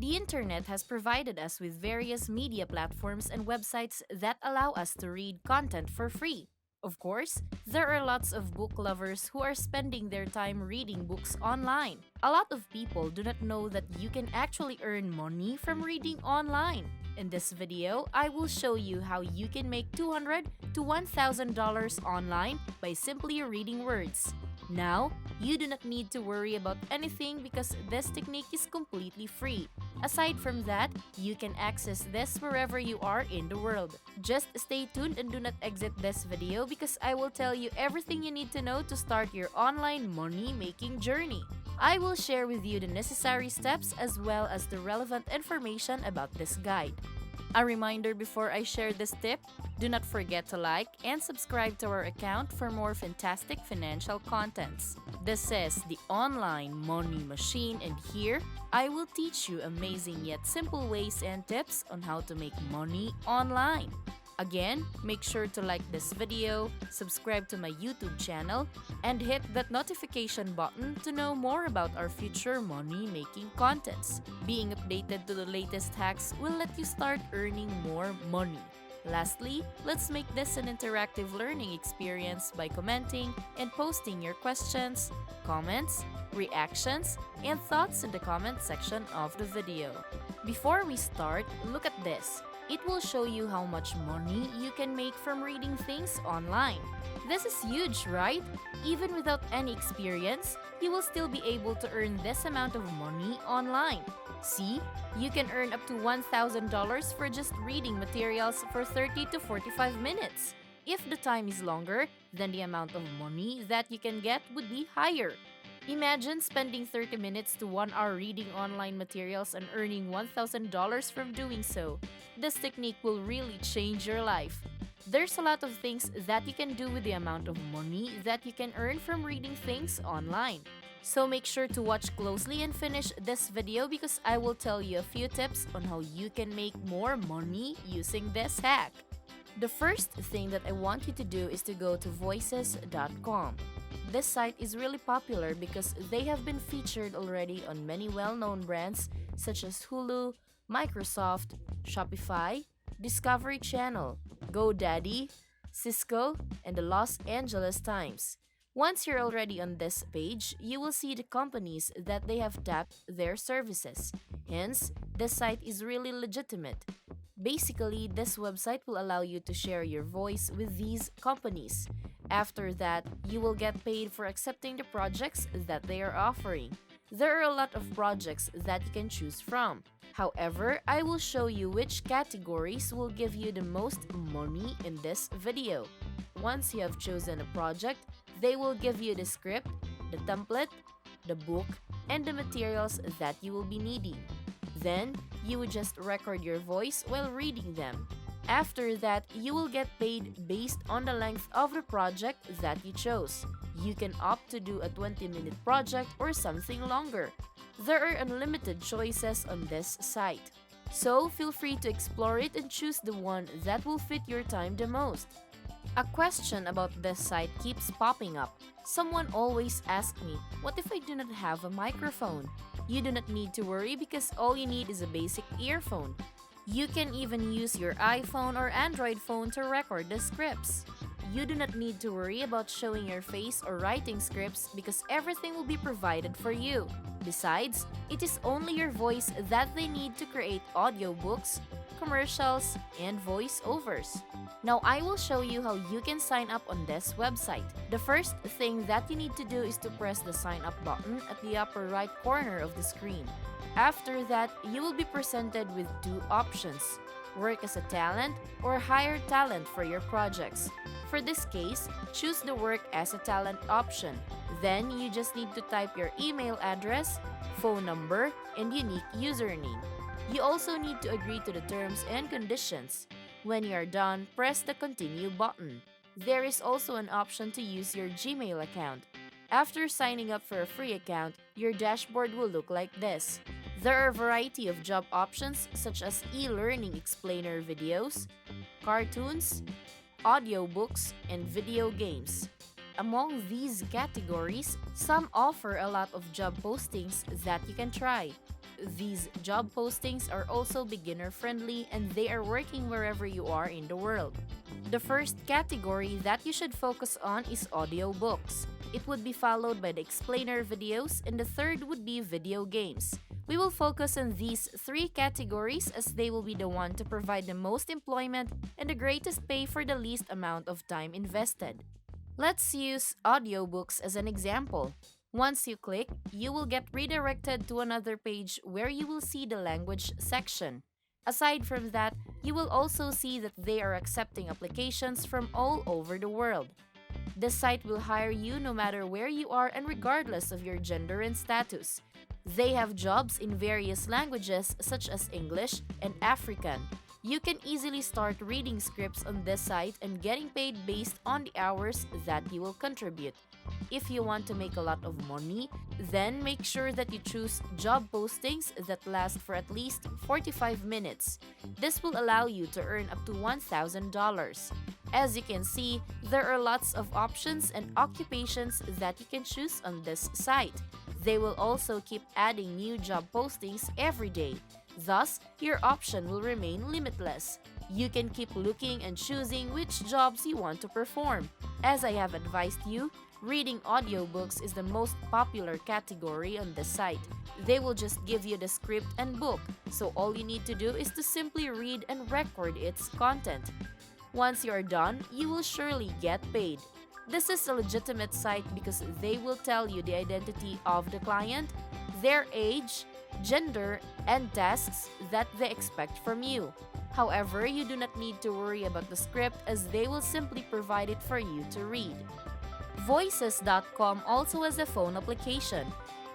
The internet has provided us with various media platforms and websites that allow us to read content for free. Of course, there are lots of book lovers who are spending their time reading books online. A lot of people do not know that you can actually earn money from reading online. In this video, I will show you how you can make $200 to $1,000 online by simply reading words. Now, you do not need to worry about anything because this technique is completely free. Aside from that, you can access this wherever you are in the world. Just stay tuned and do not exit this video because I will tell you everything you need to know to start your online money-making journey. I will share with you the necessary steps as well as the relevant information about this guide. A reminder before I share this tip, do not forget to like and subscribe to our account for more fantastic financial contents. This is the Online Money Machine, and here I will teach you amazing yet simple ways and tips on how to make money online. Again, make sure to like this video, subscribe to my YouTube channel, and hit that notification button to know more about our future money-making contents. Being updated to the latest hacks will let you start earning more money. Lastly, let's make this an interactive learning experience by commenting and posting your questions, comments, reactions, and thoughts in the comment section of the video. Before we start, look at this. It will show you how much money you can make from reading things online. This is huge, right? Even without any experience, you will still be able to earn this amount of money online. See, you can earn up to $1,000 for just reading materials for 30 to 45 minutes. If the time is longer, then the amount of money that you can get would be higher. Imagine spending 30 minutes to 1 hour reading online materials and earning $1,000 from doing so. This technique will really change your life. There's a lot of things that you can do with the amount of money that you can earn from reading things online. So make sure to watch closely and finish this video because I will tell you a few tips on how you can make more money using this hack. The first thing that I want you to do is to go to voices.com. This site is really popular because they have been featured already on many well-known brands such as Hulu, Microsoft, Shopify, Discovery Channel, GoDaddy, Cisco, and the Los Angeles Times. Once you're already on this page, you will see the companies that they have tapped their services. Hence, this site is really legitimate. Basically, this website will allow you to share your voice with these companies. After that, you will get paid for accepting the projects that they are offering. There are a lot of projects that you can choose from. However, I will show you which categories will give you the most money in this video. Once you have chosen a project, they will give you the script, the template, the book, and the materials that you will be needing. Then, you would just record your voice while reading them. After that, you will get paid based on the length of the project that you chose. You can opt to do a 20-minute project or something longer. There are unlimited choices on this site. So feel free to explore it and choose the one that will fit your time the most. A question about this site keeps popping up. Someone always asks me, what if I do not have a microphone? You do not need to worry because all you need is a basic earphone. You can even use your iPhone or Android phone to record the scripts. You do not need to worry about showing your face or writing scripts because everything will be provided for you. Besides, it is only your voice that they need to create audiobooks, commercials, and voiceovers. Now I will show you how you can sign up on this website. The first thing that you need to do is to press the sign up button at the upper right corner of the screen. After that, you will be presented with two options: work as a talent or hire talent for your projects. For this case, choose the work as a talent option. Then you just need to type your email address, phone number, and unique username. You also need to agree to the terms and conditions. When you are done, press the continue button. There is also an option to use your Gmail account. After signing up for a free account, your dashboard will look like this. There are a variety of job options such as e-learning explainer videos, cartoons, audiobooks, and video games. Among these categories, some offer a lot of job postings that you can try. these job postings are also beginner friendly and they are working wherever you are in the world. The first category that you should focus on is audiobooks. It would be followed by the explainer videos, and the third would be video games. We will focus on these three categories as they will be the one to provide the most employment and the greatest pay for the least amount of time invested. Let's use audiobooks as an example. Once you click, you will get redirected to another page where you will see the language section. Aside from that, you will also see that they are accepting applications from all over the world. This site will hire you no matter where you are and regardless of your gender and status. They have jobs in various languages such as English and African. You can easily start reading scripts on this site and getting paid based on the hours that you will contribute. If you want to make a lot of money, then make sure that you choose job postings that last for at least 45 minutes. This will allow you to earn up to $1,000. As you can see, there are lots of options and occupations that you can choose on this site. They will also keep adding new job postings every day. Thus, your option will remain limitless. You can keep looking and choosing which jobs you want to perform. As I have advised you, reading audiobooks is the most popular category on the site. They will just give you the script and book, so all you need to do is to simply read and record its content. Once you are done, you will surely get paid. This is a legitimate site because they will tell you the identity of the client, their age, gender, and tasks that they expect from you. However, you do not need to worry about the script as they will simply provide it for you to read. Voices.com also has a phone application.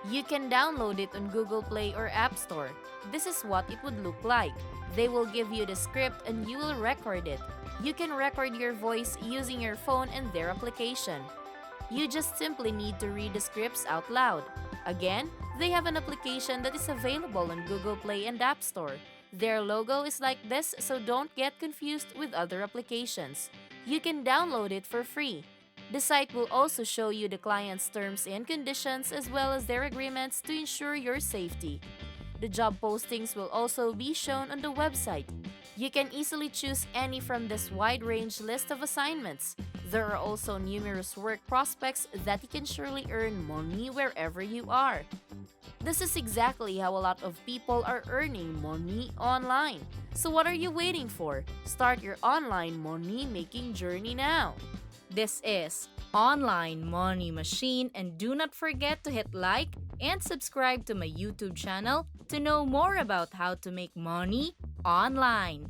You can download it on Google Play or App Store. This is what it would look like. They will give you the script and you will record it. You can record your voice using your phone and their application. You just simply need to read the scripts out loud. Again, they have an application that is available on Google Play and App Store. Their logo is like this, so don't get confused with other applications. You can download it for free. The site will also show you the client's terms and conditions as well as their agreements to ensure your safety. The job postings will also be shown on the website. You can easily choose any from this wide range list of assignments. There are also numerous work prospects that you can surely earn money wherever you are. This is exactly how a lot of people are earning money online. So what are you waiting for? Start your online money making journey now. This is Online Money Machine, and do not forget to hit like and subscribe to my YouTube channel to know more about how to make money online.